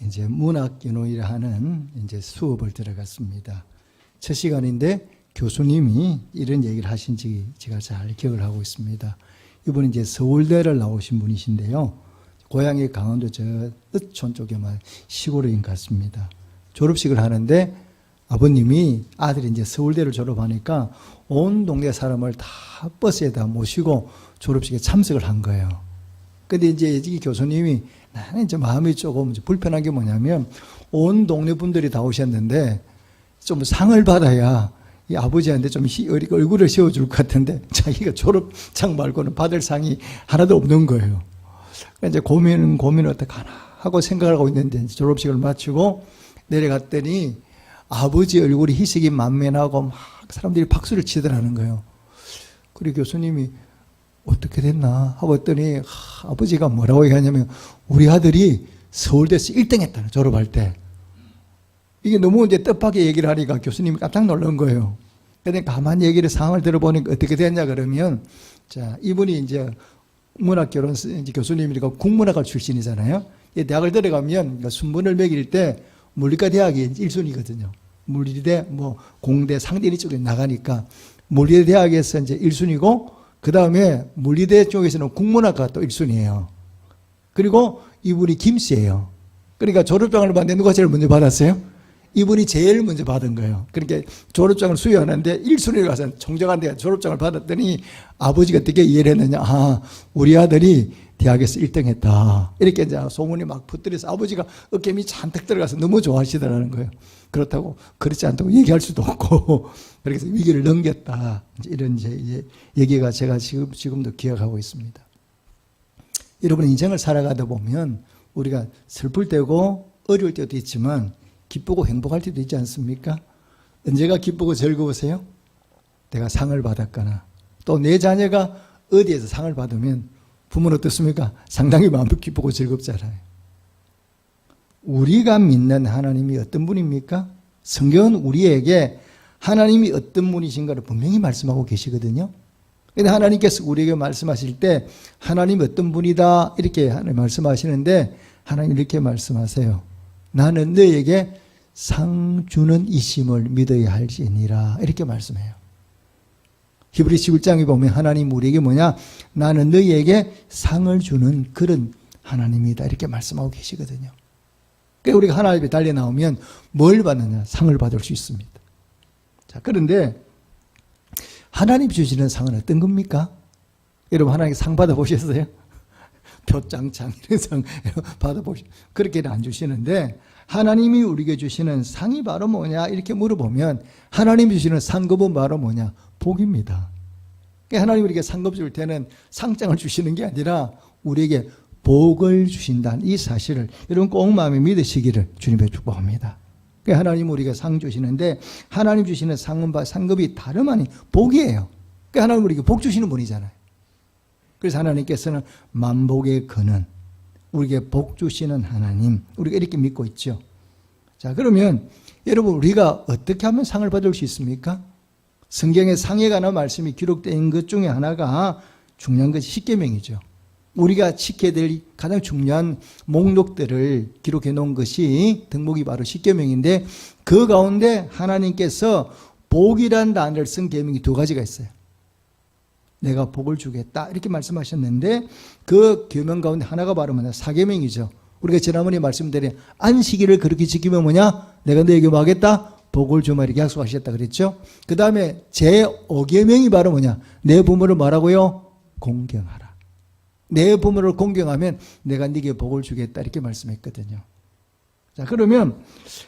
이제 문학경영이라 하는 이제 수업을 들어갔습니다. 첫 시간인데 교수님이 이런 얘기를 하신지 제가 잘 기억을 하고 있습니다. 이분은 이제 서울대를 나오신 분이신데요. 고향이 강원도 저 읍촌 쪽에만 시골인 것 같습니다. 졸업식을 하는데 아버님이 아들이 이제 서울대를 졸업하니까 온 동네 사람을 다 버스에다 모시고 졸업식에 참석을 한 거예요. 근데 이제 이 교수님이 나는 이제 마음이 조금 불편한 게 뭐냐면 온 동네 분들이 다 오셨는데 좀 상을 받아야 이 아버지한테 좀 얼굴을 세워줄 것 같은데 자기가 졸업장 말고는 받을 상이 하나도 없는 거예요. 그러니까 이제 고민을 어떡하나 하고 생각을 하고 있는데 졸업식을 마치고 내려갔더니 아버지 얼굴이 희색이 만면하고 막 사람들이 박수를 치더라는 거예요. 그리고 교수님이 어떻게 됐나 하고 했더니 아버지가 뭐라고 얘기하냐면 우리 아들이 서울대에서 1등 했다는 졸업할 때. 이게 너무 이제 뜻밖의 얘기를 하니까 교수님이 깜짝 놀란 거예요. 근데 가만히 얘기를 상황을 들어보니까 어떻게 됐냐 그러면 자 이분이 이제 문학교론 교수님이니까 국문학과 출신이잖아요. 대학을 들어가면 순번을 매길 때 물리과 대학이 1순위거든요. 물리대, 공대, 상대 이쪽에 나가니까 물리대 대학에서 이제 1순위고 그 다음에 물리대 쪽에서는 국문학과 또 1순위예요. 그리고 이분이 김씨예요. 그러니까 졸업장을 받는데 누가 제일 먼저 받았어요? 이분이 제일 먼저 받은 거예요. 그러니까 졸업장을 수여하는데 1순위로 가서 총정한테 졸업장을 받았더니 아버지가 어떻게 이해를 했느냐. 우리 아들이 대학에서 1등 했다. 이렇게 이제 소문이 막 붙들려서 아버지가 어깨미 잔뜩 들어가서 너무 좋아하시더라는 거예요. 그렇다고 그렇지 않다고 얘기할 수도 없고 그래서 위기를 넘겼다. 이런 이제 얘기가 제가 지금도 기억하고 있습니다. 여러분 인생을 살아가다 보면 우리가 슬플 때고 어려울 때도 있지만 기쁘고 행복할 때도 있지 않습니까? 언제가 기쁘고 즐거우세요? 내가 상을 받았거나 또 내 자녀가 어디에서 상을 받으면 부모는 어떻습니까? 상당히 마음이 기쁘고 즐겁잖아요. 우리가 믿는 하나님이 어떤 분입니까? 성경은 우리에게 하나님이 어떤 분이신가를 분명히 말씀하고 계시거든요. 그런데 하나님께서 우리에게 말씀하실 때 하나님이 어떤 분이다 이렇게 말씀하시는데 하나님 이렇게 말씀하세요. 나는 너에게 상 주는 이심을 믿어야 할지니라 이렇게 말씀해요. 히브리서 11장에 보면 하나님 우리에게 뭐냐? 나는 너희에게 상을 주는 그런 하나님이다 이렇게 말씀하고 계시거든요. 그러니까 우리가 하나님 앞에 달려 나오면 뭘 받느냐? 상을 받을 수 있습니다. 자, 그런데 하나님 주시는 상은 어떤 겁니까? 여러분 하나님 상 받아보셨어요? 표창장 이런 상 받아보셨어요? 그렇게는 안 주시는데 하나님이 우리에게 주시는 상이 바로 뭐냐 이렇게 물어보면 하나님이 주시는 상급은 바로 뭐냐? 복입니다. 그러니까 하나님 우리에게 상급 줄 때는 상장을 주시는 게 아니라 우리에게 복을 주신다는 이 사실을 여러분 꼭 마음에 믿으시기를 주님의 축복합니다. 그러니까 하나님 우리에게 상 주시는데 하나님 주시는 상급이 다름 아닌 복이에요. 그러니까 하나님 우리에게 복 주시는 분이잖아요. 그래서 하나님께서는 만복의 근원 우리에게 복 주시는 하나님 우리가 이렇게 믿고 있죠. 자 그러면 여러분 우리가 어떻게 하면 상을 받을 수 있습니까? 성경에 상에 관한 말씀이 기록된 것 중에 하나가 중요한 것이 십계명이죠. 우리가 지켜야 될 가장 중요한 목록들을 기록해 놓은 것이 등목이 바로 십계명인데 그 가운데 하나님께서 복이란 단어를 쓴 계명이 두 가지가 있어요. 내가 복을 주겠다 이렇게 말씀하셨는데 그 계명 가운데 하나가 바로 뭐냐? 사계명이죠. 우리가 지난번에 말씀드린 안식일을 그렇게 지키면 뭐냐? 내가 너에게 뭐 하겠다? 복을 주마 이렇게 약속하셨다 그랬죠. 그 다음에 제5계명이 바로 뭐냐? 내 부모를 뭐라고요? 공경하라. 내 부모를 공경하면 내가 네게 복을 주겠다 이렇게 말씀했거든요. 자 그러면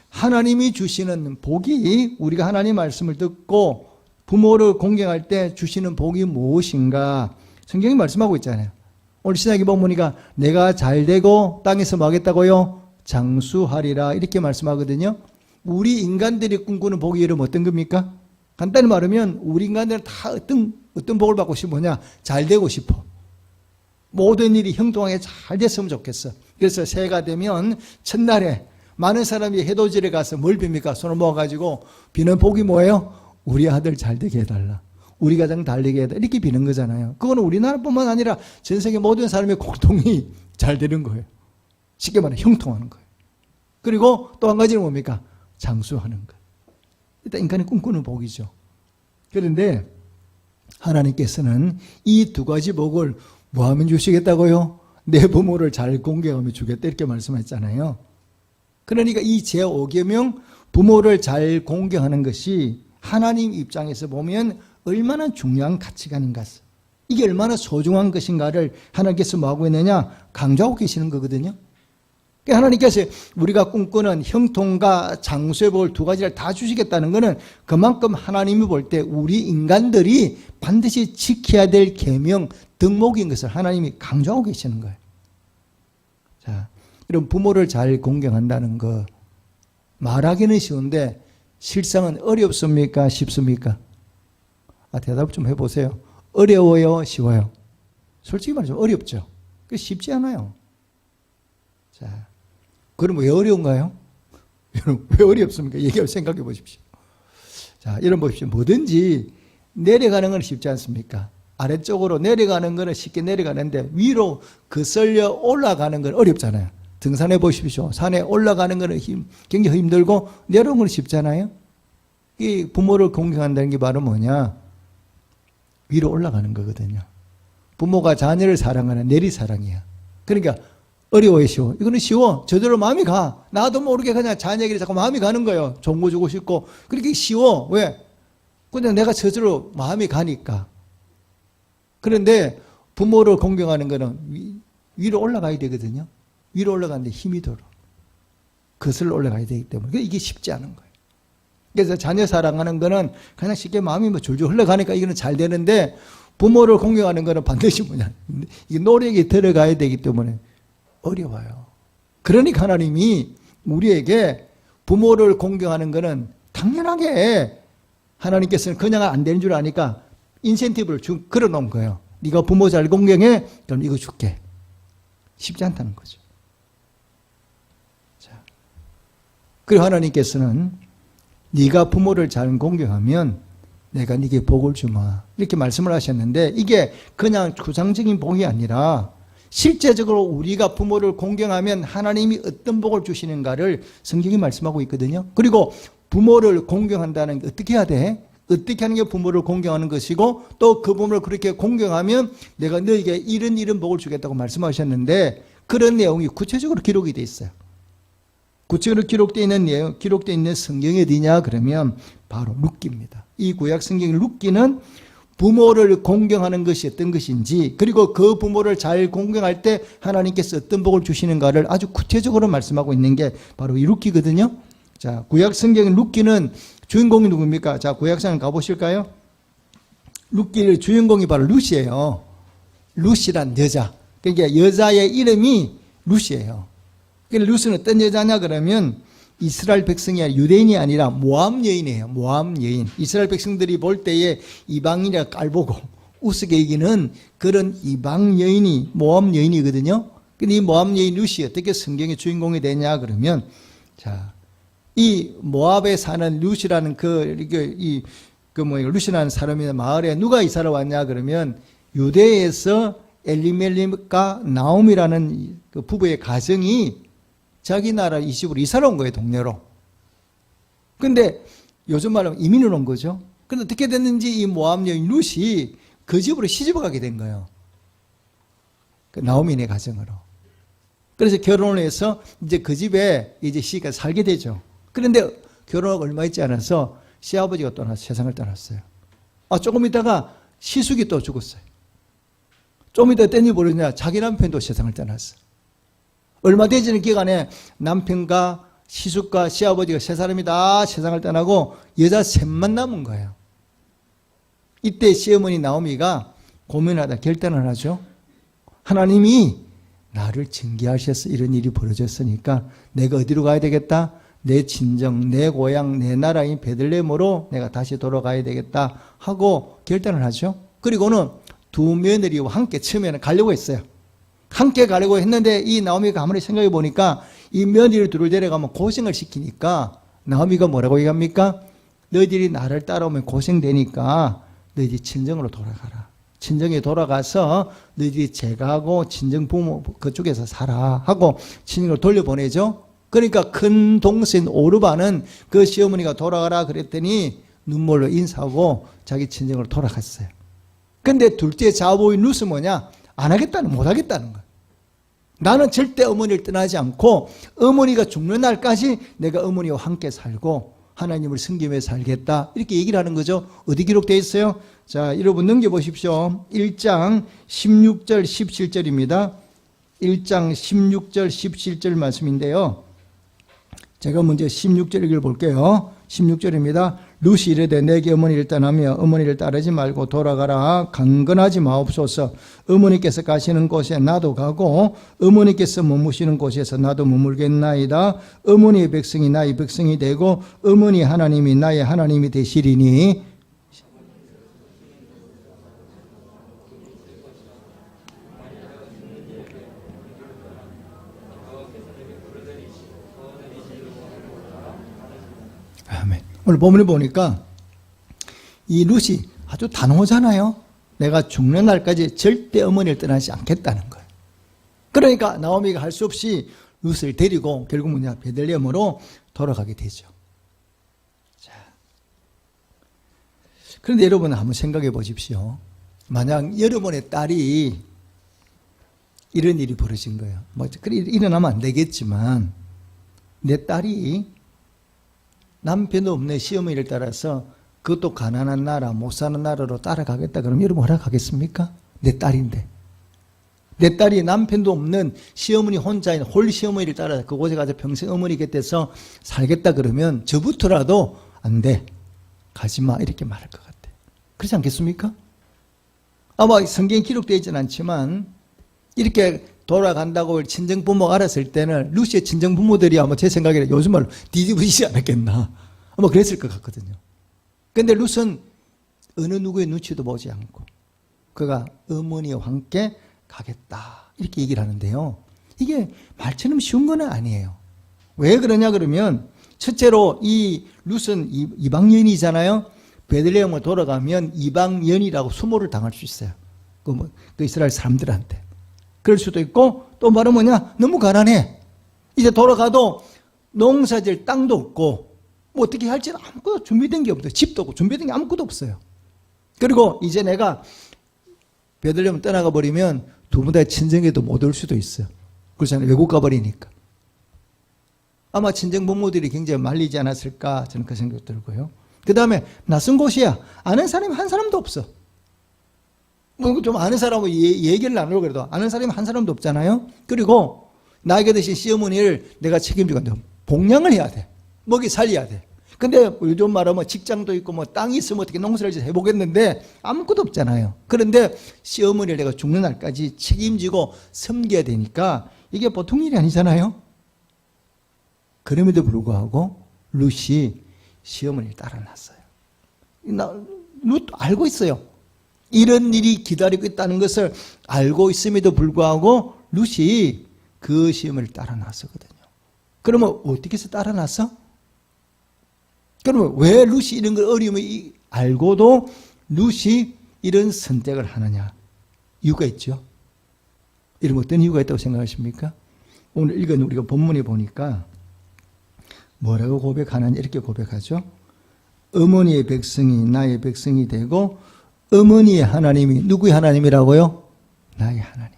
하나님이 주시는 복이 우리가 하나님 말씀을 듣고 부모를 공경할 때 주시는 복이 무엇인가 성경이 말씀하고 있잖아요. 오늘 시작에 보니까 내가 잘되고 땅에서 뭐 하겠다고요? 장수하리라 이렇게 말씀하거든요. 우리 인간들이 꿈꾸는 복이 여러분 어떤 겁니까? 간단히 말하면 우리 인간들은 다 어떤 복을 받고 싶어 뭐냐? 잘 되고 싶어. 모든 일이 형통하게 잘 됐으면 좋겠어. 그래서 새해가 되면 첫날에 많은 사람이 해돋이에 가서 뭘 빕니까? 손을 모아가지고 비는 복이 뭐예요? 우리 아들 잘 되게 해달라. 우리 가정 잘 되게 해달라. 이렇게 비는 거잖아요. 그거는 우리나라뿐만 아니라 전 세계 모든 사람의 공통이 잘 되는 거예요. 쉽게 말해 형통하는 거예요. 그리고 또 한 가지는 뭡니까? 장수하는 것. 일단 인간의 꿈꾸는 복이죠. 그런데 하나님께서는 이 두 가지 복을 뭐 하면 주시겠다고요? 내 부모를 잘 공경하며 주겠다 이렇게 말씀했잖아요. 그러니까 이 제5계명 부모를 잘 공경하는 것이 하나님 입장에서 보면 얼마나 중요한 가치관인가, 이게 얼마나 소중한 것인가를 하나님께서 뭐하고 있느냐? 강조하고 계시는 거거든요. 그러니까 하나님께서 우리가 꿈꾸는 형통과 장수의 복을 두 가지를 다 주시겠다는 것은 그만큼 하나님이 볼 때 우리 인간들이 반드시 지켜야 될 계명, 덕목인 것을 하나님이 강조하고 계시는 거예요. 자, 이런 부모를 잘 공경한다는 거 말하기는 쉬운데 실상은 어렵습니까? 쉽습니까? 대답 좀 해보세요. 어려워요? 쉬워요? 솔직히 말하면 어렵죠. 쉽지 않아요. 자, 그럼 왜 어려운가요? 여러분, 왜 어렵습니까? 얘기를 생각해 보십시오. 자, 여러분 보십시오. 뭐든지 내려가는 건 쉽지 않습니까? 아래쪽으로 내려가는 거는 쉽게 내려가는데 위로 거슬려 올라가는 건 어렵잖아요. 등산해 보십시오. 산에 올라가는 거는 굉장히 힘들고 내려오는 건 쉽잖아요. 이 부모를 공경한다는 게 바로 뭐냐? 위로 올라가는 거거든요. 부모가 자녀를 사랑하는 내리사랑이야. 그러니까 어려워요, 쉬워? 이거는 쉬워. 저절로 마음이 가. 나도 모르게 그냥 자녀에게 자꾸 마음이 가는 거예요. 좋은 거 주고 싶고. 그렇게 쉬워. 왜? 그냥 내가 저절로 마음이 가니까. 그런데 부모를 공경하는 거는 위로 올라가야 되거든요. 위로 올라가는데 힘이 들어. 거슬러 올라가야 되기 때문에. 이게 쉽지 않은 거예요. 그래서 자녀 사랑하는 거는 그냥 쉽게 마음이 뭐 줄줄 흘러가니까 이거는 잘 되는데 부모를 공경하는 거는 반드시 뭐냐. 이게 노력이 들어가야 되기 때문에 어려워요. 그러니까 하나님이 우리에게 부모를 공경하는 거는 당연하게 하나님께서는 그냥 안 되는 줄 아니까 인센티브를 걸어 놓은 거예요. 네가 부모 잘 공경해? 그럼 이거 줄게. 쉽지 않다는 거죠. 자, 그리고 하나님께서는 네가 부모를 잘 공경하면 내가 네게 복을 주마. 이렇게 말씀을 하셨는데 이게 그냥 추상적인 복이 아니라 실제적으로 우리가 부모를 공경하면 하나님이 어떤 복을 주시는가를 성경이 말씀하고 있거든요. 그리고 부모를 공경한다는 게 어떻게 해야 돼? 어떻게 하는 게 부모를 공경하는 것이고 또 그 부모를 그렇게 공경하면 내가 너에게 이런 복을 주겠다고 말씀하셨는데 그런 내용이 구체적으로 기록이 되어 있어요. 구체적으로 기록되어 있는 내용, 기록되어 있는 성경이 어디냐 그러면 바로 룻기입니다. 이 구약 성경 룻기는 부모를 공경하는 것이 어떤 것인지 그리고 그 부모를 잘 공경할 때 하나님께서 어떤 복을 주시는가를 아주 구체적으로 말씀하고 있는 게 바로 이 룻기거든요. 자, 구약 성경 룻기는 주인공이 누굽니까? 자, 구약 성경 가보실까요? 룻기의 주인공이 바로 룻이에요. 룻이란 여자. 그러니까 여자의 이름이 룻이에요. 룻은 어떤 여자냐 그러면 이스라엘 백성이 아니라 유대인이 아니라 모압 여인이에요. 모압 여인. 이스라엘 백성들이 볼 때에 이방인이라 깔보고 우스게 여기는 그런 이방 여인이 모압 여인이거든요. 근데 이 모압 여인 룻이 어떻게 성경의 주인공이 되냐 그러면 자, 이 모압에 사는 룻이라는 룻이라는 사람이 마을에 누가 이사를 왔냐 그러면 유대에서 엘리멜렉과 나옴이라는 그 부부의 가정이 자기 나라 이 집으로 이사를 온 거예요, 동네로. 근데 요즘 말하면 이민을 온 거죠. 근데 어떻게 됐는지 이 모압 여인 룻이 그 집으로 시집을 가게 된 거예요. 그 나오미네 가정으로. 그래서 결혼을 해서 이제 그 집에 이제 시가 살게 되죠. 그런데 결혼하고 얼마 있지 않아서 시아버지가 세상을 떠났어요. 조금 있다가 시숙이 또 죽었어요. 좀 이따 땐이 버렸냐 자기 남편도 세상을 떠났어요. 얼마 되지 않은 기간에 남편과 시숙과 시아버지가 세 사람이 다 세상을 떠나고 여자 셋만 남은 거예요. 이때 시어머니 나오미가 고민하다 결단을 하죠. 하나님이 나를 징계하셔서 이런 일이 벌어졌으니까 내가 어디로 가야 되겠다? 내 친정, 내 고향, 내 나라인 베들레헴으로 내가 다시 돌아가야 되겠다 하고 결단을 하죠. 그리고는 두 며느리와 함께 처음에는 가려고 했어요. 함께 가려고 했는데 이 나오미가 아무리 생각해 보니까 이 며느리를 둘을 데려가면 고생을 시키니까 나오미가 뭐라고 얘기합니까? 너희들이 나를 따라오면 고생되니까 너희들이 친정으로 돌아가라. 친정에 돌아가서 너희들이 제가하고 친정 부모 그쪽에서 살아 하고 친정으로 돌려보내죠. 그러니까 큰 동생 오르바는 그 시어머니가 돌아가라 그랬더니 눈물로 인사하고 자기 친정으로 돌아갔어요. 근데 둘째 자보인 룻은 뭐냐? 안 하겠다는, 못 하겠다는 거야. 나는 절대 어머니를 떠나지 않고 어머니가 죽는 날까지 내가 어머니와 함께 살고 하나님을 섬기며 살겠다. 이렇게 얘기를 하는 거죠. 어디 기록되어 있어요? 자, 여러분 넘겨보십시오. 1장 16절 17절입니다. 1장 16절 17절 말씀인데요. 제가 먼저 16절 읽어볼게요. 16절입니다. 룻이 이르되 내게 어머니를 떠나며 어머니를 따르지 말고 돌아가라. 강건하지 마옵소서. 어머니께서 가시는 곳에 나도 가고 어머니께서 머무시는 곳에서 나도 머물겠나이다. 어머니의 백성이 나의 백성이 되고 어머니 하나님이 나의 하나님이 되시리니. 아멘. 오늘 본문을 보니까 이 룻이 아주 단호하잖아요. 내가 죽는 날까지 절대 어머니를 떠나지 않겠다는 거예요. 그러니까 나오미가 할 수 없이 룻을 데리고 결국 뭐냐, 베들레헴으로 돌아가게 되죠. 자, 그런데 여러분 한번 생각해 보십시오. 만약 여러분의 딸이 이런 일이 벌어진 거예요. 뭐 그래 일어나면 안 되겠지만 내 딸이 남편도 없는 시어머니를 따라서 그것도 가난한 나라, 못 사는 나라로 따라가겠다 그러면 여러분 허락하겠습니까? 내 딸인데. 내 딸이 남편도 없는 시어머니 혼자인 홀 시어머니를 따라서 그곳에 가서 평생 어머니 곁에서 살겠다 그러면 저부터라도 안 돼. 가지마. 이렇게 말할 것 같아. 그렇지 않겠습니까? 아마 성경에 기록되어 있지는 않지만 이렇게 돌아간다고 친정부모가 알았을 때는 루시의 친정부모들이 아마 제 생각에는 요즘 말로 뒤집으시지 않았겠나. 아마 그랬을 것 같거든요. 그런데 룻은 어느 누구의 눈치도 보지 않고 그가 어머니와 함께 가겠다. 이렇게 얘기를 하는데요. 이게 말처럼 쉬운 건 아니에요. 왜 그러냐 그러면 첫째로 이 룻은 이방인이잖아요. 베들레헴을 돌아가면 이방인이라고 수모를 당할 수 있어요. 그 이스라엘 사람들한테. 그럴 수도 있고 또 말은 뭐냐? 너무 가난해. 이제 돌아가도 농사질 땅도 없고 뭐 어떻게 할지는 아무것도 준비된 게 없어요. 집도 없고 준비된 게 아무것도 없어요. 그리고 이제 내가 베들레헴 떠나가 버리면 두 분 다 친정에도 못 올 수도 있어요. 그렇잖아요. 외국 가버리니까. 아마 친정 부모들이 굉장히 말리지 않았을까 저는 그 생각 들고요. 그 다음에 낯선 곳이야. 아는 사람이 한 사람도 없어. 뭐 좀 아는 사람하고 얘기를 나누려고 그래도 아는 사람이 한 사람도 없잖아요. 그리고 나에게 드신 시어머니를 내가 책임지고 봉양을 해야 돼. 먹이 살려야 돼. 근데 요즘 말하면 직장도 있고 뭐 땅이 있으면 어떻게 농사를 해보겠는데 아무것도 없잖아요. 그런데 시어머니를 내가 죽는 날까지 책임지고 섬겨야 되니까 이게 보통 일이 아니잖아요. 그럼에도 불구하고 룻이 시어머니를 따라 났어요. 룻 알고 있어요. 이런 일이 기다리고 있다는 것을 알고 있음에도 불구하고 룻이 그 시어머니를 따라 났었거든요. 그러면 어떻게 해서 따라 났어? 그러면 왜 룻이 이런 걸 어려움을 알고도 룻이 이런 선택을 하느냐? 이유가 있죠. 이런 어떤 이유가 있다고 생각하십니까? 오늘 읽은 우리가 본문에 보니까 뭐라고 고백하느냐 이렇게 고백하죠. 어머니의 백성이 나의 백성이 되고 어머니의 하나님이 누구의 하나님이라고요? 나의 하나님.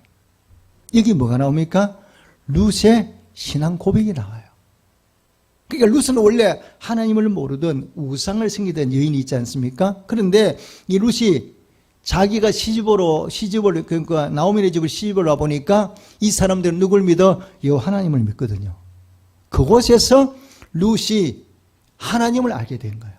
여기 뭐가 나옵니까? 룻의 신앙 고백이 나와요. 그러니까 룻은 원래 하나님을 모르던 우상을 섬기던 여인이 있지 않습니까? 그런데 이 룻이 자기가 시집을 그러니까 나오미네 집을 시집을 와 보니까 이 사람들은 누굴 믿어? 여호와 하나님을 믿거든요. 그곳에서 룻이 하나님을 알게 된 거예요.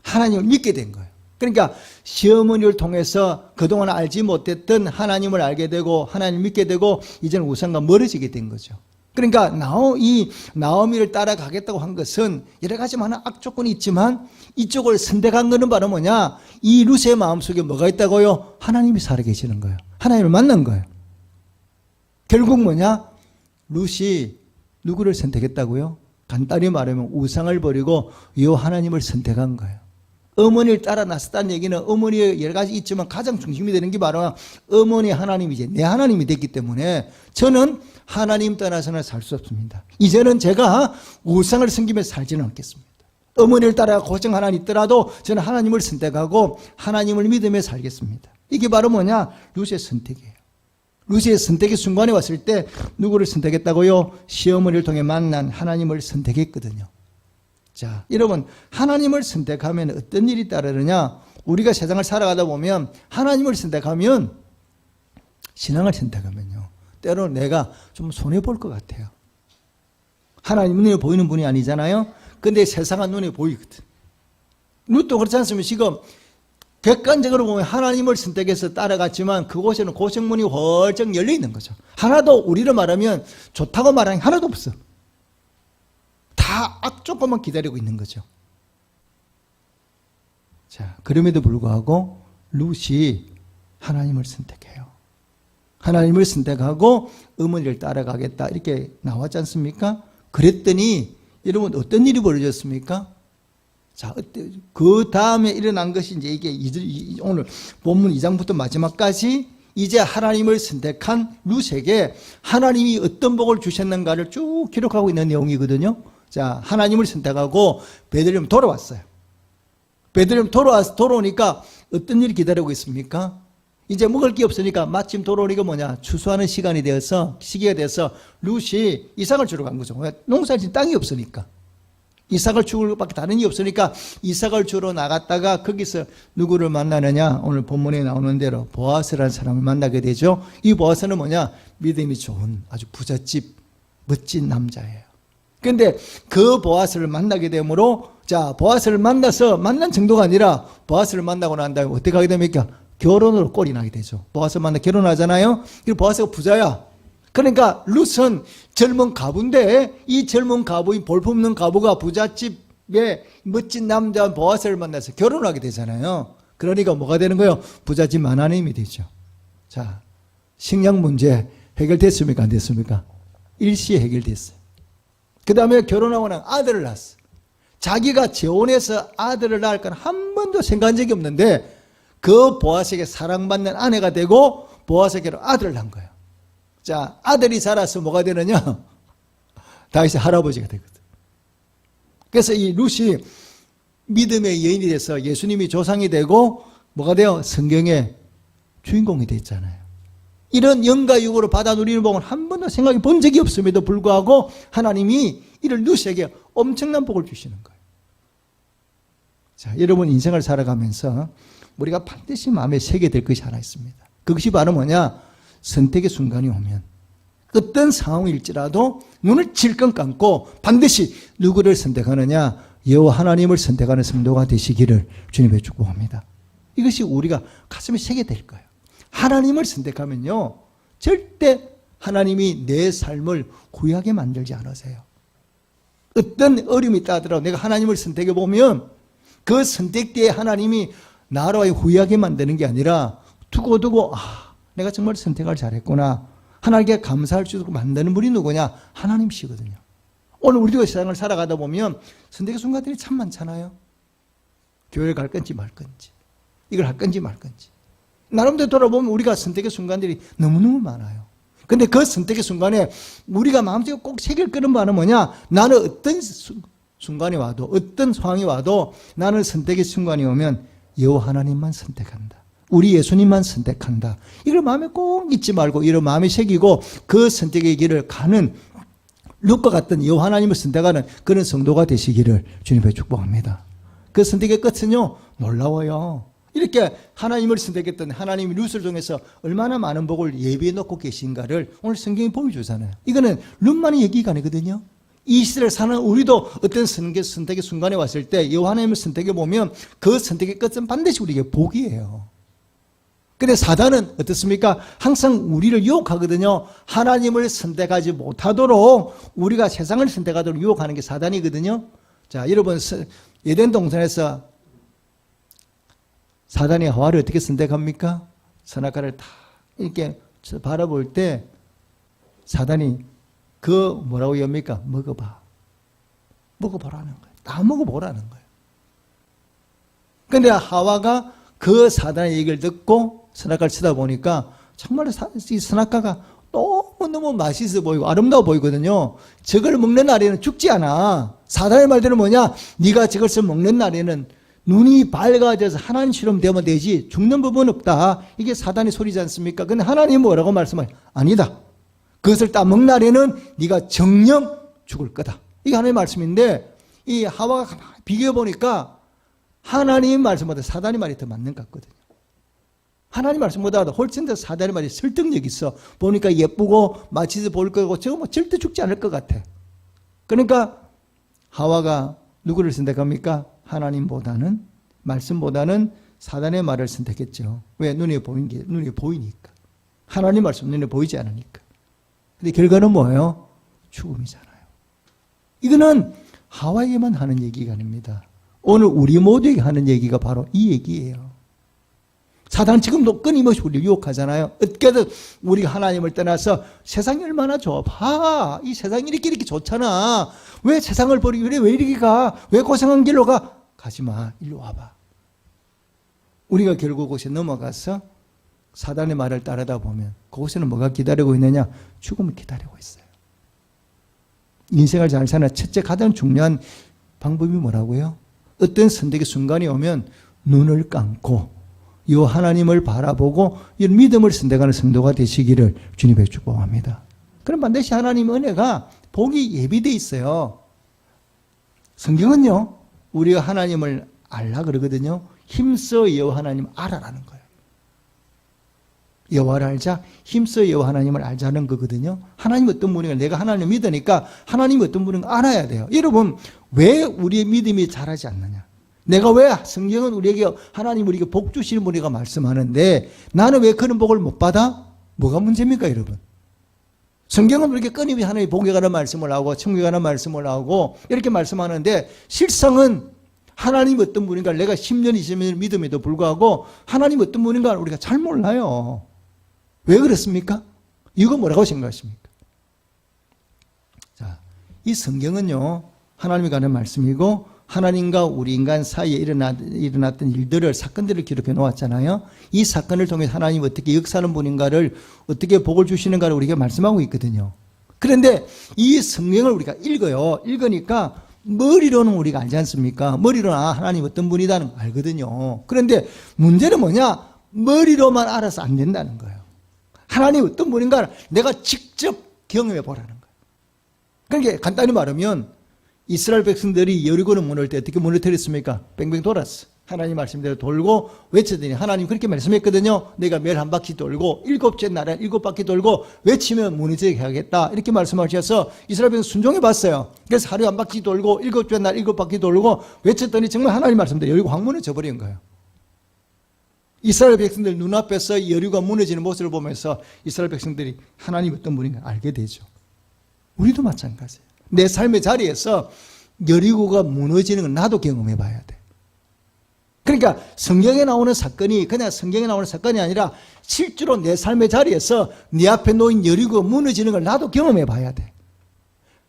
하나님을 믿게 된 거예요. 그러니까 시어머니를 통해서 그동안 알지 못했던 하나님을 알게 되고 하나님을 믿게 되고 이제는 우상과 멀어지게 된 거죠. 그러니까 이 나오미를 따라가겠다고 한 것은 여러 가지 많은 악조건이 있지만 이쪽을 선택한 것은 바로 뭐냐? 이 룻의 마음속에 뭐가 있다고요? 하나님이 살아계시는 거예요. 하나님을 만난 거예요. 결국 뭐냐? 룻이 누구를 선택했다고요? 간단히 말하면 우상을 버리고 여호와 하나님을 선택한 거예요. 어머니를 따라 나섰다는 얘기는 어머니의 여러 가지 있지만 가장 중심이 되는 게 바로 어머니 하나님이지 내 하나님이 됐기 때문에 저는 하나님 떠나서는 살 수 없습니다. 이제는 제가 우상을 섬기며 살지는 않겠습니다. 어머니를 따라 고생 하나 있더라도 저는 하나님을 선택하고 하나님을 믿으며 살겠습니다. 이게 바로 뭐냐? 루시의 선택이에요. 루시의 선택의 순간에 왔을 때 누구를 선택했다고요? 시어머니를 통해 만난 하나님을 선택했거든요. 자, 여러분, 하나님을 선택하면 어떤 일이 따르느냐? 우리가 세상을 살아가다 보면 하나님을 선택하면, 신앙을 선택하면요, 때로는 내가 좀 손해볼 것 같아요. 하나님 눈에 보이는 분이 아니잖아요. 근데 세상은 눈에 보이거든. 룻도 그렇지 않습니까? 지금 객관적으로 보면 하나님을 선택해서 따라갔지만 그곳에는 고생문이 활짝 열려 있는 거죠. 하나도, 우리로 말하면 좋다고 말하는 게 하나도 없어. 다 악조건만 기다리고 있는 거죠. 자, 그럼에도 불구하고 룻이 하나님을 선택해요. 하나님을 선택하고 어머니를 따라가겠다 이렇게 나왔지 않습니까? 그랬더니 여러분 어떤 일이 벌어졌습니까? 자, 그 다음에 일어난 것이 이제 이게 오늘 본문 2장부터 마지막까지 이제 하나님을 선택한 룻에게 하나님이 어떤 복을 주셨는가를 쭉 기록하고 있는 내용이거든요. 자, 하나님을 선택하고 베들레헴 돌아왔어요. 베들레헴 돌아오니까 어떤 일이 기다리고 있습니까? 이제 먹을 게 없으니까 마침 돌아오니까 뭐냐? 추수하는 시기가 돼서 룻이 이삭을 주러 간 거죠. 농사짓는 땅이 없으니까. 이삭을 줄 것밖에 다른 일이 없으니까 이삭을 주러 나갔다가 거기서 누구를 만나느냐? 오늘 본문에 나오는 대로 보아스라는 사람을 만나게 되죠. 이 보아스는 뭐냐? 믿음이 좋은 아주 부잣집 멋진 남자예요. 그런데 그 보아스를 만나게 되므로, 자, 보아스를 만난 정도가 아니라 보아스를 만나고 난 다음에 어떻게 하게 됩니까? 결혼으로 꼴이 나게 되죠. 보아스 만나 결혼하잖아요. 그리고 보아스가 부자야. 그러니까 룻은 젊은 가부인데 이 젊은 가부인 볼품없는 가부가 부잣집의 멋진 남자 보아스를 만나서 결혼하게 되잖아요. 그러니까 뭐가 되는 거예요? 부잣집 하나님이 되죠. 자, 식량 문제 해결됐습니까? 안 됐습니까? 일시에 해결됐어요. 그 다음에 결혼하고 난 아들을 낳았어. 자기가 재혼해서 아들을 낳을 건 한 번도 생각한 적이 없는데 그 보아스에게 사랑받는 아내가 되고 보아스에게로 아들을 낳은 거예요. 자, 아들이 자라서 뭐가 되느냐? 다윗의 할아버지가 되거든. 그래서 이 룻이 믿음의 여인이 돼서 예수님이 조상이 되고 뭐가 돼요? 성경의 주인공이 됐잖아요. 이런 영과 육으로 받아 누리는 복은 한 번도 생각해 본 적이 없음에도 불구하고 하나님이 이를 룻에게 엄청난 복을 주시는 거예요. 자, 여러분 인생을 살아가면서 우리가 반드시 마음에 새게 될 것이 하나 있습니다. 그것이 바로 뭐냐? 선택의 순간이 오면 어떤 상황일지라도 눈을 질끈 감고 반드시 누구를 선택하느냐? 여호와 하나님을 선택하는 성도가 되시기를 주님의 축복합니다. 이것이 우리가 가슴에 새게 될 거예요. 하나님을 선택하면요, 절대 하나님이 내 삶을 후회하게 만들지 않으세요. 어떤 어려움이 있다 하더라도 내가 하나님을 선택해 보면 그 선택대에 하나님이 나로 후회하게 만드는 게 아니라 두고두고 내가 정말 선택을 잘했구나, 하나님께 감사할 수 있도록 만드는 분이 누구냐? 하나님이시거든요. 오늘 우리가 세상을 살아가다 보면 선택의 순간들이 참 많잖아요. 교회를 갈 건지 말 건지, 이걸 할 건지 말 건지. 나름대로 돌아보면 우리가 선택의 순간들이 너무너무 많아요. 근데 그 선택의 순간에 우리가 마음속에 꼭 새길 그런 바는 뭐냐? 나는 어떤 순간이 와도, 어떤 상황이 와도 나는 선택의 순간이 오면 여호와 하나님만 선택한다. 우리 예수님만 선택한다. 이걸 마음에 꼭 잊지 말고 이런 마음에 새기고 그 선택의 길을 가는 룻과 같은 여호와 하나님을 선택하는 그런 성도가 되시기를 주님께 축복합니다. 그 선택의 끝은요, 놀라워요. 이렇게 하나님을 선택했던 하나님이 룻을 통해서 얼마나 많은 복을 예비해 놓고 계신가를 오늘 성경이 보여주잖아요. 이거는 룻만의 얘기가 아니거든요. 이 시대를 사는 우리도 어떤 선택의 순간에 왔을 때 여호와 하나님을 선택해 보면 그 선택의 끝은 반드시 우리에게 복이에요. 근데 사단은 어떻습니까? 항상 우리를 유혹하거든요. 하나님을 선택하지 못하도록, 우리가 세상을 선택하도록 유혹하는 게 사단이거든요. 자, 여러분, 에덴 동산에서 사단이 하와를 어떻게 선택합니까? 선악과를 다 이렇게 바라볼 때 사단이 그 뭐라고 합니까? 먹어보라는 거예요. 다 먹어보라는 거예요. 그런데 하와가 그 사단의 얘기를 듣고 선악과를 치다 보니까 정말로 이 선악과가 너무너무 맛있어 보이고 아름다워 보이거든요. 저걸 먹는 날에는 죽지 않아. 사단의 말대로 뭐냐? 네가 저것을 먹는 날에는 눈이 밝아져서 하나님처럼 되면 되지 죽는 법은 없다. 이게 사단의 소리지 않습니까? 근데 하나님은 뭐라고 말씀해요? 아니다. 그것을 따먹는 날에는 네가 정녕 죽을 거다. 이게 하나님의 말씀인데 이 하와가 비교해 보니까 하나님 말씀보다 사단의 말이 더 맞는 것 같거든요. 하나님 말씀보다 훨씬 더 사단의 말이 설득력이 있어. 보니까 예쁘고 마치서 보일 거고 저거 뭐 절대 죽지 않을 것 같아. 그러니까 하와가 누구를 선택합니까? 하나님보다는 말씀보다는 사단의 말을 선택했죠. 왜? 눈에 보이니까. 하나님 말씀 눈에 보이지 않으니까. 근데 결과는 뭐예요? 죽음이잖아요. 이거는 하와에게만 하는 얘기가 아닙니다. 오늘 우리 모두에게 하는 얘기가 바로 이 얘기예요. 사단 지금도 끊임없이 우리를 유혹하잖아요. 어떻게든 우리가 하나님을 떠나서 세상이 얼마나 좋아. 봐. 이 세상이 이렇게 좋잖아. 왜 세상을 버리고 왜 이렇게 가? 왜 고생한 길로 가? 가지 마. 일로 와봐. 우리가 결국 그곳에 넘어가서 사단의 말을 따르다 보면 그곳에는 뭐가 기다리고 있느냐? 죽음을 기다리고 있어요. 인생을 잘 사는 첫째 가장 중요한 방법이 뭐라고요? 어떤 선택의 순간이 오면 눈을 감고 이 하나님을 바라보고 이 믿음을 선택하는 성도가 되시기를 주님의 축복합니다. 그럼 반드시 하나님의 은혜가 복이 예비되어 있어요. 성경은요, 우리가 하나님을 알라 그러거든요. 힘써 여호와 하나님 알아라는 거예요. 여호와를 알자, 힘써 여호와 하나님을 알자는 거거든요. 하나님 어떤 분인가, 내가 하나님을 믿으니까 하나님이 어떤 분인가 알아야 돼요. 여러분, 왜 우리의 믿음이 자라지 않느냐? 내가 왜 성경은 우리에게 하나님 우리에게 복 주시는 분이가 말씀하는데 나는 왜 그런 복을 못 받아? 뭐가 문제입니까, 여러분? 성경은 우리에게 끊임이 하나님의 복에 관한 말씀을 하고 천국에 관한 말씀을 하고 이렇게 말씀하는데 실상은 하나님 어떤 분인가 내가 10년, 20년 믿음에도 불구하고 하나님 어떤 분인가 우리가 잘 몰라요. 왜 그렇습니까? 이거 뭐라고 생각하십니까? 자, 이 성경은요, 하나님에 관한 말씀이고 하나님과 우리 인간 사이에 일어났던 일들을, 사건들을 기록해 놓았잖아요. 이 사건을 통해 하나님이 어떻게 역사하는 분인가를, 어떻게 복을 주시는가를 우리가 말씀하고 있거든요. 그런데 이 성경을 우리가 읽어요. 읽으니까 머리로는 우리가 알지 않습니까? 머리로는 하나님 어떤 분이다는 거 알거든요. 그런데 문제는 뭐냐? 머리로만 알아서 안 된다는 거예요. 하나님 어떤 분인가 내가 직접 경험해 보라는 거예요. 그러니까 간단히 말하면 이스라엘 백성들이 여리고를 무너질 때 어떻게 무너뜨렸습니까? 뺑뺑 돌았어. 하나님 말씀대로 돌고 외치더니 하나님 그렇게 말씀했거든요. 내가 멸 한 바퀴 돌고 일곱째 날에 7바퀴 돌고 외치면 무너지게 하겠다. 이렇게 말씀하셔서 이스라엘 백성 순종해 봤어요. 그래서 하루에 한 바퀴 돌고 일곱째 날 7바퀴 돌고 외쳤더니 정말 하나님 말씀대로 여리고 확 무너져 버린 거예요. 이스라엘 백성들 눈앞에서 여리고가 무너지는 모습을 보면서 이스라엘 백성들이 하나님 어떤 분인가 알게 되죠. 우리도 마찬가지예요. 내 삶의 자리에서 여리고가 무너지는 건 나도 경험해 봐야 돼. 그러니까 성경에 나오는 사건이 그냥 성경에 나오는 사건이 아니라 실제로 내 삶의 자리에서 네 앞에 놓인 여리고가 무너지는 걸 나도 경험해 봐야 돼.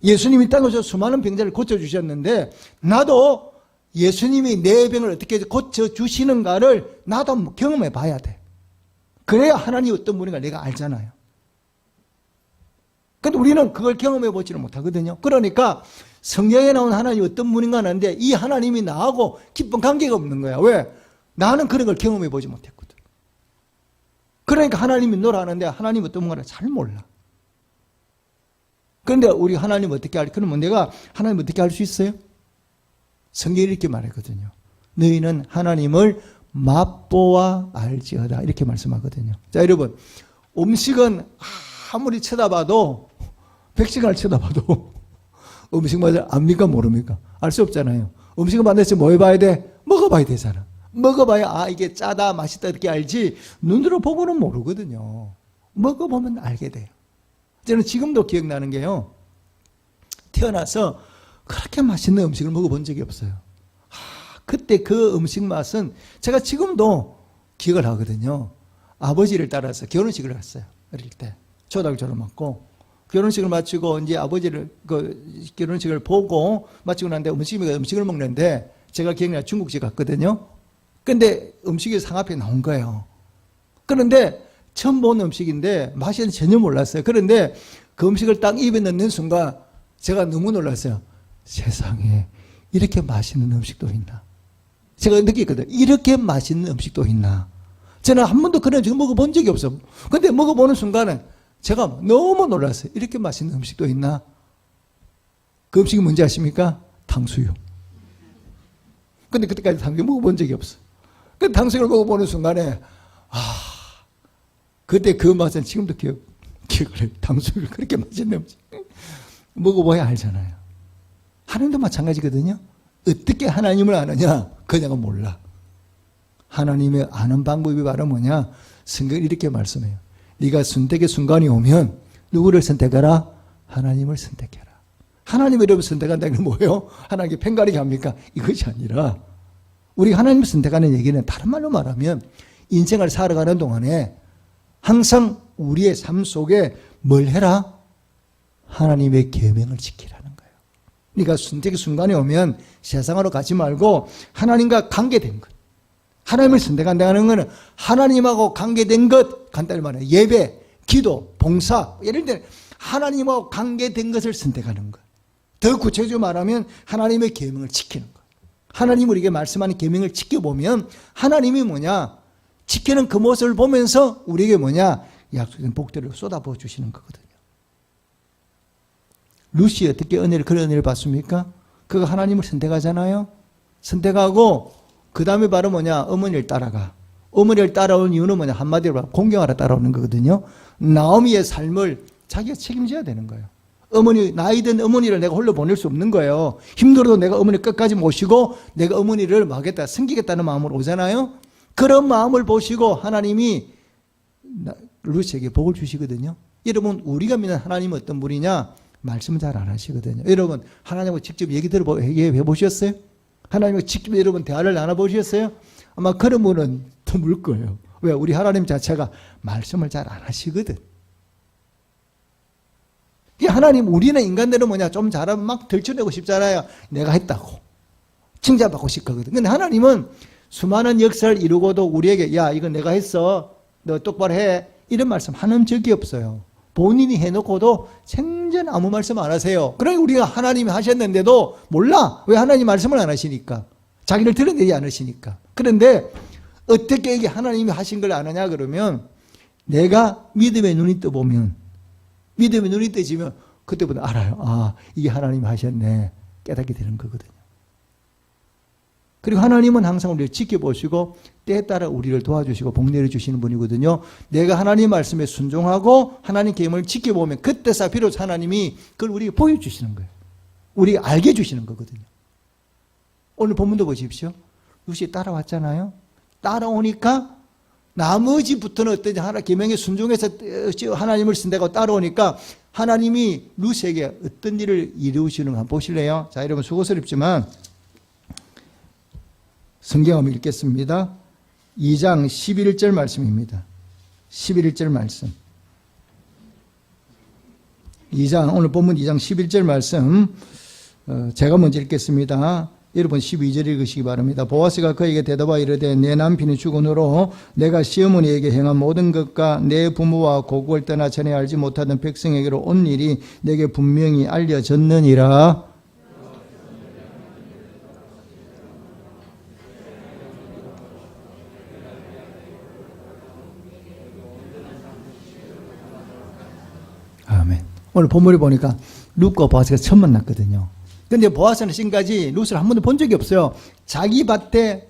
예수님이 땅에서 수많은 병자를 고쳐주셨는데 나도 예수님이 내 병을 어떻게 고쳐주시는가를 나도 경험해 봐야 돼. 그래야 하나님 어떤 분인가 내가 알잖아요. 근데 우리는 그걸 경험해 보지는 못하거든요. 그러니까 성경에 나온 하나님이 어떤 분인가 하는데 이 하나님이 나하고 깊은 관계가 없는 거야. 왜? 나는 그런 걸 경험해 보지 못했거든. 그러니까 하나님이 노래하는데 하나님 어떤 분인가 잘 몰라. 그런데 우리 하나님 어떻게 알? 그러면 내가 하나님 어떻게 알 수 있어요? 성경이 이렇게 말했거든요. 너희는 하나님을 맛보아 알지어다. 이렇게 말씀하거든요. 자, 여러분, 음식은 아무리 쳐다봐도 100시간을 쳐다봐도 음식 맛을 압니까 모릅니까? 알 수 없잖아요. 음식을 만들어서 뭐 해봐야 돼? 먹어봐야 되잖아. 먹어봐야 이게 짜다 맛있다 이렇게 알지 눈으로 보고는 모르거든요. 먹어보면 알게 돼요. 저는 지금도 기억나는 게요. 태어나서 그렇게 맛있는 음식을 먹어본 적이 없어요. 그때 그 음식 맛은 제가 지금도 기억을 하거든요. 아버지를 따라서 결혼식을 갔어요. 어릴 때. 초등학교 졸업하고 결혼식을 마치고 이제 아버지를 결혼식을 보고 마치고 난 다음에 음식을 먹는데 제가 기억나 중국집 갔거든요. 근데 음식이 상 앞에 나온 거예요. 그런데 처음 본 음식인데 맛이 전혀 몰랐어요. 그런데 그 음식을 딱 입에 넣는 순간 제가 너무 놀랐어요. 세상에 이렇게 맛있는 음식도 있나. 제가 느꼈거든요. 이렇게 맛있는 음식도 있나. 저는 한 번도 그런 음식 먹어본 적이 없어요. 근데 먹어보는 순간에 제가 너무 놀랐어요. 이렇게 맛있는 음식도 있나. 그 음식이 뭔지 아십니까? 탕수육. 근데 그때까지 탕수육 먹어본 적이 없어요. 그 탕수육을 먹어보는 순간에 그때 그 맛은 지금도 기억을 해요. 탕수육을 그렇게 맛있는 음식. 먹어봐야 알잖아요. 하나님도 마찬가지거든요. 어떻게 하나님을 아느냐? 그냥 몰라. 하나님의 아는 방법이 바로 뭐냐? 성경이 이렇게 말씀해요. 네가 선택의 순간이 오면 누구를 선택하라? 하나님을 선택해라. 하나님을 여러분 선택한다는 게 뭐예요? 하나님께 펜가리게 합니까? 이것이 아니라 우리가 하나님을 선택하는 얘기는 다른 말로 말하면 인생을 살아가는 동안에 항상 우리의 삶 속에 뭘 해라? 하나님의 계명을 지키라는 거예요. 그러니까 선택의 순간이 오면 세상으로 가지 말고 하나님과 관계된 것. 하나님을 선택한다는 것은 하나님하고 관계된 것, 간단히 말해 예배, 기도, 봉사, 예를 들어 하나님하고 관계된 것을 선택하는 것. 더 구체적으로 말하면 하나님의 계명을 지키는 것. 하나님 우리에게 말씀하는 계명을 지켜보면 하나님이 뭐냐? 지키는 그 모습을 보면서 우리에게 뭐냐? 약속된 복들을 쏟아부어 주시는 거거든요. 루시 어떻게 그런 은혜를 받습니까? 그가 하나님을 선택하잖아요. 선택하고 그 다음에 바로 뭐냐? 어머니를 따라가. 어머니를 따라오는 이유는 뭐냐? 한마디로 공경하러 따라오는 거거든요. 나오미의 삶을 자기가 책임져야 되는 거예요. 나이 든 어머니를 내가 홀로 보낼 수 없는 거예요. 힘들어도 내가 어머니 끝까지 모시고 내가 어머니를 막겠다, 섬기겠다는 마음으로 오잖아요. 그런 마음을 보시고 하나님이 루시에게 복을 주시거든요. 여러분 우리가 믿는 하나님은 어떤 분이냐? 말씀을 잘 안 하시거든요. 여러분 하나님하고 직접 얘기해 보셨어요? 하나님과 직접 여러분 대화를 나눠보셨어요? 아마 그런 분은 드물 거예요. 왜? 우리 하나님 자체가 말씀을 잘 안 하시거든. 하나님, 우리는 인간들은 뭐냐? 좀 잘하면 막 들춰내고 싶잖아요. 내가 했다고. 칭찬받고 싶거든. 근데 하나님은 수많은 역사를 이루고도 우리에게, 야, 이거 내가 했어. 너 똑바로 해. 이런 말씀 하는 적이 없어요. 본인이 해놓고도 생전 아무 말씀 안 하세요. 그러니까 우리가 하나님이 하셨는데도 몰라. 왜 하나님 말씀을 안 하시니까? 자기를 드러내지 않으시니까. 그런데 어떻게 이게 하나님이 하신 걸 아느냐 그러면 내가 믿음의 눈이 떠보면 믿음의 눈이 떠지면 그때부터 알아요. 아, 이게 하나님이 하셨네. 깨닫게 되는 거거든요. 그리고 하나님은 항상 우리를 지켜보시고 때에 따라 우리를 도와주시고 복 내려주시는 분이거든요. 내가 하나님 말씀에 순종하고 하나님 계명을 지켜보면 그때서 비로소 하나님이 그걸 우리에게 보여주시는 거예요. 우리에게 알게 해주시는 거거든요. 오늘 본문도 보십시오. 루시 따라왔잖아요. 따라오니까 나머지부터는 어떤지 하나 계명에 순종해서 하나님을 쓴다고 따라오니까 하나님이 루시에게 어떤 일을 이루시는 거 한번 보실래요? 자, 여러분 수고스럽지만 성경 한번 읽겠습니다. 2장 11절 말씀입니다. 11절 말씀. 오늘 본문 2장 11절 말씀 제가 먼저 읽겠습니다. 여러분 12절 읽으시기 바랍니다. 보아스가 그에게 대답하여 이르되 내 남편이 죽은 후로 내가 시어머니에게 행한 모든 것과 내 부모와 고국을 떠나 전에 알지 못하던 백성에게로 온 일이 내게 분명히 알려졌느니라. 아멘. 오늘 본문을 보니까 룻과 보아스가 처음 만났거든요. 근데 보아스는 지금까지 룻을 한 번도 본 적이 없어요. 자기 밭에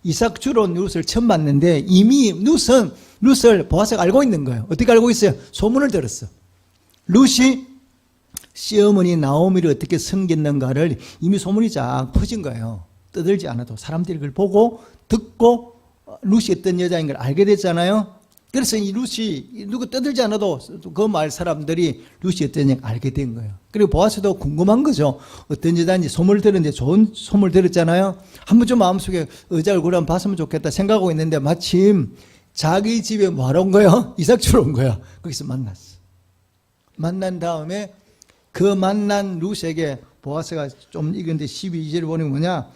이삭 주러 온 룻을 처음 봤는데 이미 룻을 보아스가 알고 있는 거예요. 어떻게 알고 있어요? 소문을 들었어. 룻이 시어머니 나오미를 어떻게 섬겼는가를 이미 소문이 쫙 퍼진 거예요. 떠들지 않아도 사람들이 그걸 보고 듣고 룻이 어떤 여자인 걸 알게 됐잖아요. 그래서 이 룻이 누구 떠들지 않아도 그 말 사람들이 룻이 어떤 여자인지 알게 된 거예요. 그리고 보아스도 궁금한 거죠. 어떤 여자인지 소문을 들었는데 좋은 소문을 들었잖아요. 한번 좀 마음속에 여자 얼굴 한번 봤으면 좋겠다 생각하고 있는데 마침 자기 집에 뭐하러 온 거야? 이삭 주러 온 거야. 거기서 만났어. 만난 다음에 그 만난 룻에게 보아스가 좀 읽은데 12절을 보니 뭐냐?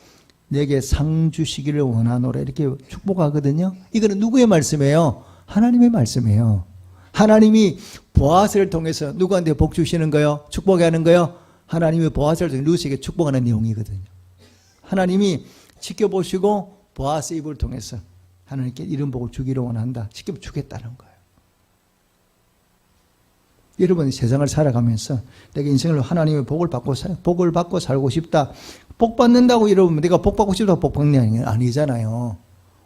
내게 상 주시기를 원하노라 이렇게 축복하거든요. 이거는 누구의 말씀이에요? 하나님의 말씀이에요. 하나님이 보아스를 통해서 누구한테 복 주시는 거요? 축복해 하는 거요? 하나님이 보아스를 통해 루스에게 축복하는 내용이거든요. 하나님이 지켜보시고 보아스 입을 통해서 하나님께 이런 복을 주기를 원한다. 지켜주겠다는 거예요. 여러분 세상을 살아가면서 내가 인생을 하나님의 복을 받고 살고 싶다. 복 받는다고 여러분 내가 복 받고 싶다고 복 받는 게 아니잖아요.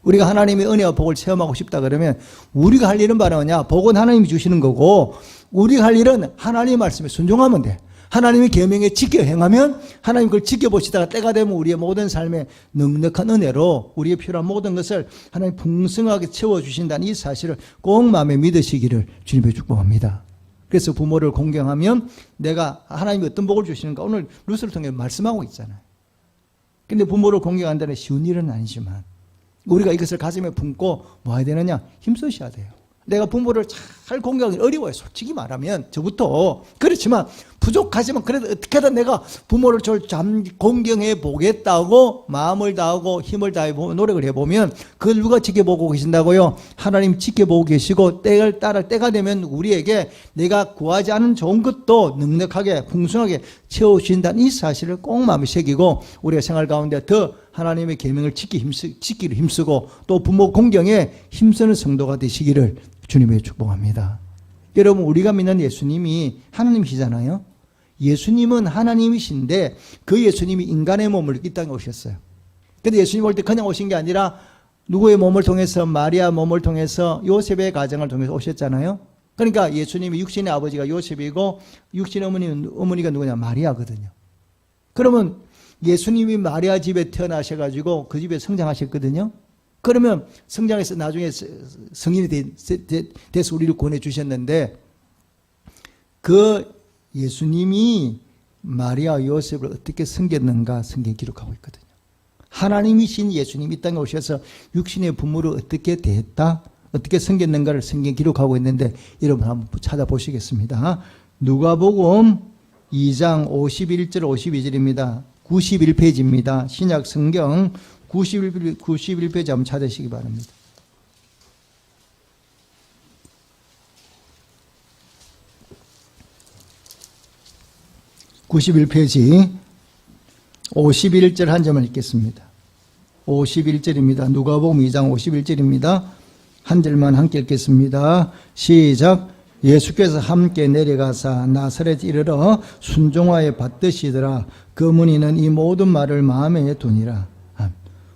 우리가 하나님의 은혜와 복을 체험하고 싶다 그러면 우리가 할 일은 바로 뭐냐? 복은 하나님이 주시는 거고 우리가 할 일은 하나님의 말씀에 순종하면 돼. 하나님의 계명에 지켜 행하면 하나님 그걸 지켜보시다가 때가 되면 우리의 모든 삶에 넉넉한 은혜로 우리의 필요한 모든 것을 하나님 풍성하게 채워주신다는 이 사실을 꼭 마음에 믿으시기를 주님의 축복합니다. 그래서 부모를 공경하면 내가 하나님이 어떤 복을 주시는가 오늘 루스를 통해 말씀하고 있잖아요. 근데 부모를 공경한다는 쉬운 일은 아니지만 우리가 이것을 가슴에 품고 뭐 해야 되느냐? 힘쓰셔야 돼요. 내가 부모를 잘 공경하기 어려워요. 솔직히 말하면 저부터. 그렇지만 부족하지만 그래도 어떻게든 내가 부모를 좀 공경해 보겠다고 마음을 다하고 힘을 다해 노력을 해보면 그걸 누가 지켜보고 계신다고요? 하나님 지켜보고 계시고 때를 따라 때가 되면 우리에게 내가 구하지 않은 좋은 것도 넉넉하게 풍성하게 채워주신다는 이 사실을 꼭 마음에 새기고 우리가 생활 가운데 더 하나님의 계명을 지키기를 힘쓰고 또 부모 공경에 힘쓰는 성도가 되시기를 주님의 축복합니다. 여러분 우리가 믿는 예수님이 하나님이시잖아요. 예수님은 하나님이신데 그 예수님이 인간의 몸을 이 땅에 오셨어요. 근데 예수님 올 때 그냥 오신 게 아니라 누구의 몸을 통해서 마리아 몸을 통해서 요셉의 가정을 통해서 오셨잖아요. 그러니까 예수님이 육신의 아버지가 요셉이고 육신의 어머니가 누구냐? 마리아거든요. 그러면 예수님이 마리아 집에 태어나셔가지고 그 집에 성장하셨거든요. 그러면 성장해서 나중에 성인이 돼서 우리를 구원해주셨는데 그 예수님이 마리아 요셉을 어떻게 섬겼는가 성경에 기록하고 있거든요. 하나님이신 예수님이 이 땅에 오셔서 육신의 부모를 어떻게 대했다? 어떻게 섬겼는가를 성경에 기록하고 있는데 여러분 한번 찾아보시겠습니다. 누가복음 2장 51절 52절입니다. 91페이지입니다. 신약 성경 91페이지 한번 찾으시기 바랍니다. (91페이지) 51절 한 점을 읽겠습니다. 51절입니다. 누가복음 2장 51절입니다. 한 절만 함께 읽겠습니다. 시작. 예수께서 함께 내려가사 나사렛 이르러 순종하여 받드시더라. 그 문의는 이 모든 말을 마음에 두니라.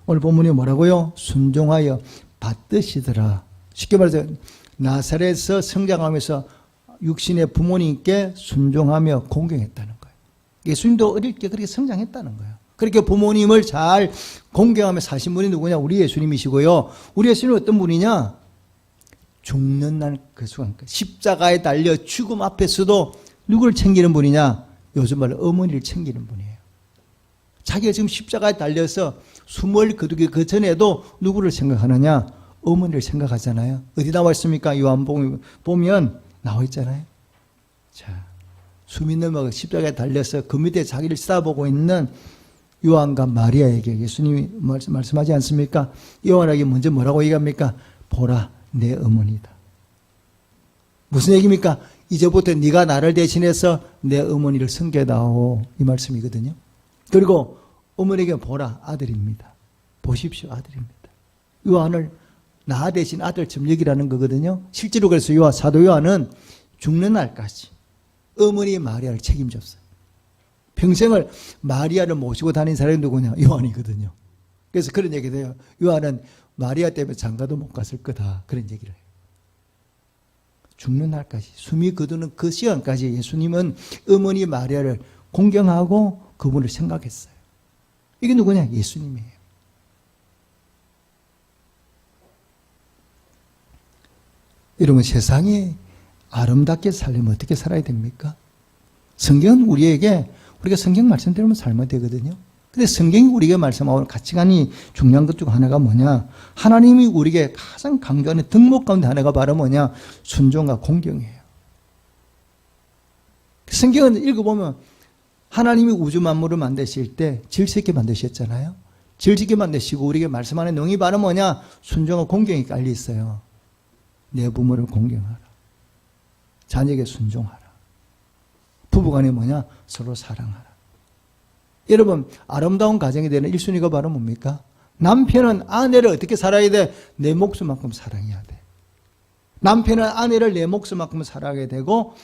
오늘 본문이 뭐라고요? 순종하여 받드시더라. 쉽게 말해서 나사렛에서 성장하면서 육신의 부모님께 순종하며 공경했다는 거예요. 예수님도 어릴 때 그렇게 성장했다는 거예요. 그렇게 부모님을 잘 공경하며 사신 분이 누구냐? 우리 예수님이시고요. 우리 예수님은 어떤 분이냐? 죽는 날 그 순간 십자가에 달려 죽음 앞에서도 누구를 챙기는 분이냐? 요즘 말로 어머니를 챙기는 분이에요. 자기가 지금 십자가에 달려서 숨을 거두기 그 전에도 누구를 생각하느냐? 어머니를 생각하잖아요. 어디 나와 있습니까? 요한복음 보면 나와 있잖아요. 자, 숨이 넘어가 십자가에 달려서 그 밑에 자기를 쏴보고 있는 요한과 마리아에게 예수님이 말씀하지 않습니까? 요한에게 먼저 뭐라고 얘기합니까? 보라, 내 어머니다. 무슨 얘기입니까? 이제부터 네가 나를 대신해서 내 어머니를 섬겨다오. 이 말씀이거든요. 그리고 어머니에게 보라, 아들입니다. 보십시오, 아들입니다. 요한을 나 대신 아들처럼 여기라는 거거든요. 실제로 그래서 사도 요한은 죽는 날까지 어머니 마리아를 책임졌어요. 평생을 마리아를 모시고 다닌 사람이 누구냐? 요한이거든요. 그래서 그런 얘기도 해요. 요한은 마리아 때문에 장가도 못 갔을 거다. 그런 얘기를 해요. 죽는 날까지, 숨이 거두는 그 시간까지 예수님은 어머니 마리아를 공경하고 그분을 생각했어요. 이게 누구냐? 예수님이에요. 여러분, 세상에 아름답게 살려면 어떻게 살아야 됩니까? 성경은 우리에게 우리가 성경 말씀대로만 살면 되거든요. 근데 성경이 우리에게 말씀하고 가치관이 중요한 것 중 하나가 뭐냐? 하나님이 우리에게 가장 강조하는 덕목 가운데 하나가 바로 뭐냐? 순종과 공경이에요. 성경은 읽어보면 하나님이 우주 만물을 만드실 때 질서 있게 만드셨잖아요. 질서 있게 만드시고 우리에게 말씀하는 내용이 바로 뭐냐? 순종과 공경이 깔려 있어요. 내 부모를 공경하라. 자녀에게 순종하라. 부부간에 뭐냐? 서로 사랑하라. 여러분, 아름다운 가정이 되는 1순위가 바로 뭡니까? 남편은 아내를 어떻게 살아야 돼? 내 목숨만큼 사랑해야 돼. 남편은 아내를 내 목숨만큼 사랑하게 되고,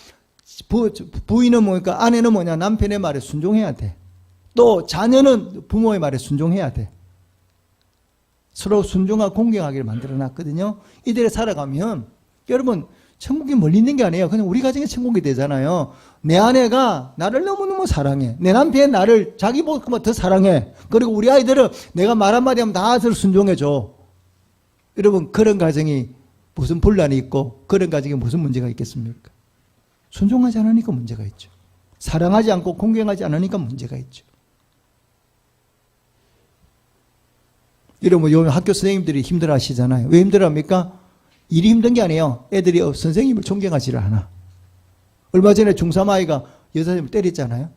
부인은 뭐니까? 아내는 뭐냐? 남편의 말에 순종해야 돼. 또 자녀는 부모의 말에 순종해야 돼. 서로 순종하고 공경하기를 만들어 놨거든요. 이대로 살아가면 여러분 천국이 멀리 있는 게 아니에요. 그냥 우리 가정의 천국이 되잖아요. 내 아내가 나를 너무너무 사랑해. 내 남편이 나를 자기보다 더 사랑해. 그리고 우리 아이들은 내가 말 한마디 하면 다 서로 순종해줘. 여러분 그런 가정이 무슨 분란이 있고 그런 가정에 무슨 문제가 있겠습니까? 순종하지 않으니까 문제가 있죠. 사랑하지 않고 공경하지 않으니까 문제가 있죠. 여러분, 요즘 학교 선생님들이 힘들어 하시잖아요. 왜 힘들어 합니까? 일이 힘든 게 아니에요. 애들이 선생님을 존경하지를 않아. 얼마 전에 중3 아이가 여사님을 때렸잖아요.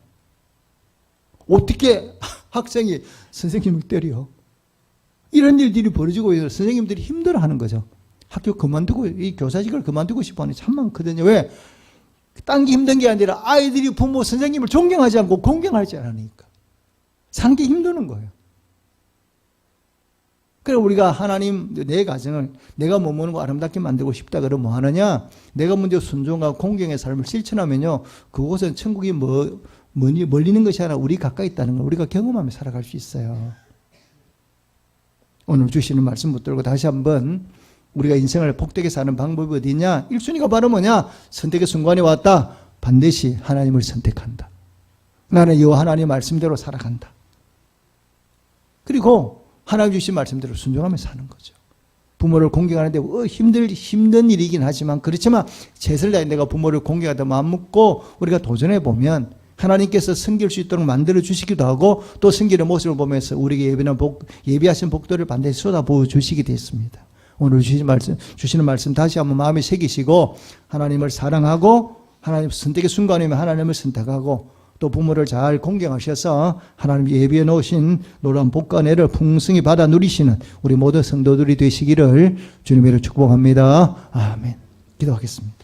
어떻게 학생이 선생님을 때려? 이런 일들이 벌어지고 있어서 선생님들이 힘들어 하는 거죠. 학교 그만두고, 이 교사직을 그만두고 싶어 하는 게 참 많거든요. 왜? 딴 게 힘든 게 아니라 아이들이 부모, 선생님을 존경하지 않고 공경하지 않으니까. 사는 게 힘드는 거예요. 그래 우리가 하나님 내 가정을 내가 머무는 거 아름답게 만들고 싶다 그러면 뭐 하느냐? 내가 먼저 순종과 공경의 삶을 실천하면요. 그곳은 천국이 멀리 있는 것이 아니라 우리 가까이 있다는 걸 우리가 경험하며 살아갈 수 있어요. 오늘 주시는 말씀 붙들고 다시 한번 우리가 인생을 복되게 사는 방법이 어디냐? 1순위가 바로 뭐냐? 선택의 순간이 왔다. 반드시 하나님을 선택한다. 나는 이 하나님 말씀대로 살아간다. 그리고 하나님 주신 말씀대로 순종하며 사는 거죠. 부모를 공경하는데 힘든 일이긴 하지만 그렇지만 최선을 다해 내가 부모를 공경하다 마음 먹고 우리가 도전해 보면 하나님께서 섬길 수 있도록 만들어 주시기도 하고 또 섬기는 모습을 보면서 우리에게 예비하신 복들을 반드시 쏟아부어 주시게 되었습니다. 오늘 주시는 말씀 다시 한번 마음에 새기시고 하나님을 사랑하고 하나님 선택의 순간이면 하나님을 선택하고 또 부모를 잘 공경하셔서 하나님 예비해 놓으신 놀라운 복과 은혜를 풍성히 받아 누리시는 우리 모든 성도들이 되시기를 주님으로 축복합니다. 아멘. 기도하겠습니다.